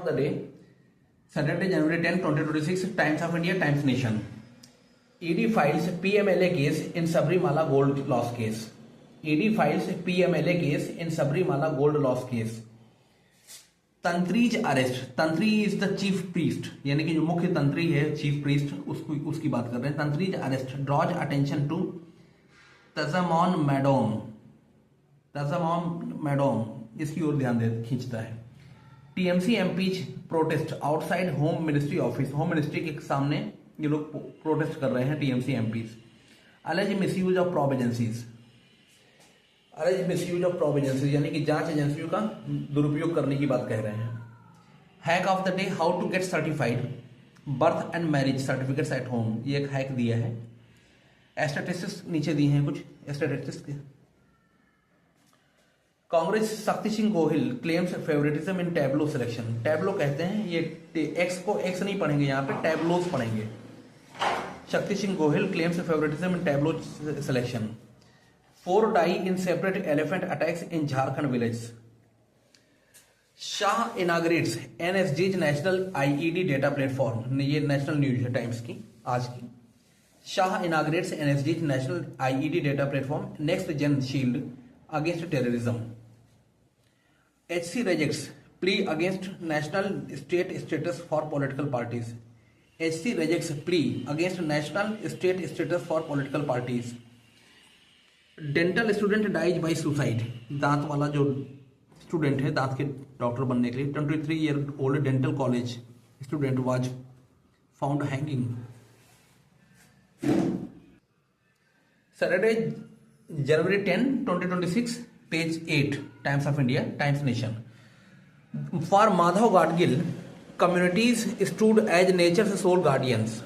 of the day, Saturday, January 10, 2026, Times of India, Times Nation. ED files PMLA case in Sabrimala gold loss case. ED files PMLA case in Sabrimala gold loss case. Tantris arrest. Tantri is the chief priest, यानी कि जो मुख्य तंत्री है, chief priest, उसकी बात कर रहे हैं. Tantri's arrest draws attention to Thazhamon Madom, इसकी ओर ध्यान खींचता है. TMC MPs protest outside home ministry office. Home ministry के सामने ये लोग प्रोटेस्ट कर रहे हैं TMC MPs. Allege misuse of probe agencies. Allege misuse of probe agencies यानी कि जांच एजेंसियों का दुरुपयोग करने की बात कह रहे हैं. Hack of the day, how to get certified birth and marriage certificates at home. ये एक हैक दिया है. स्टैटिस्टिक्स नीचे दिए हैं कुछ स्टैटिस्टिक्स के. कांग्रेस शक्ति Singh Gohil claims favouritism in tableau selection. Tableau कहते हैं, ये एक्स को एक्स नहीं पढ़ेंगे, यहाँ पे टैब्लोज पढ़ेंगे. Shakti Singh Gohil claims favouritism in tableau selection. 4 die in separate elephant attacks in Jharkhand village. Shah inaugurates NSG's national IED data platform. ये नेशनल न्यूज है टाइम्स की आज की. Shah inaugurates NSG's national IED data platform next gen shield against terrorism. HC rejects plea against national state status for political parties. HC rejects plea against national state status for political parties. Dental student dies by suicide. दांत वाला जो student है, दांत के doctor बनने के लिए, 23 year old dental college student was found hanging. Saturday January 10, 2026, page 8, Times of India, Times Nation. For Madhav Gadgil communities stood as nature's soul guardians.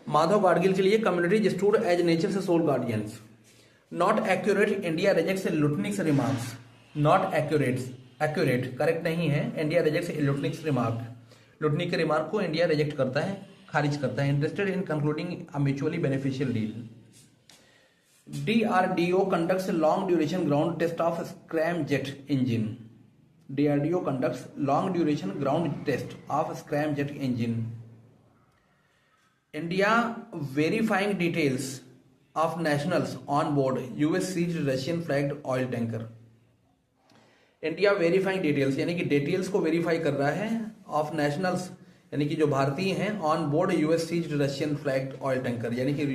Madhav Gadgil के लिए communities stood as nature's soul guardians. Not accurate, India rejects Lutnick's remarks. Not accurate correct नहीं है. India rejects Lutnick's remark. Lutnick के remark को India reject करता है, खारिज करता है. Interested in concluding a mutually beneficial deal. DRDO conducts long duration ground test of scramjet engine. DRDO conducts long duration ground test of scramjet engine. India verifying details of nationals on board US seized Russian flagged oil tanker. India verifying details यानी कि details को verify कर रहा है of nationals यानी कि जो भारतीय हैं on board US seized Russian flagged oil tanker. यानी कि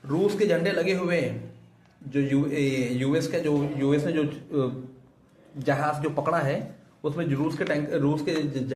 रूस के झंडे लगे हुए जो यूएस ने जो जहाज जो पकड़ा है उसमें रूस के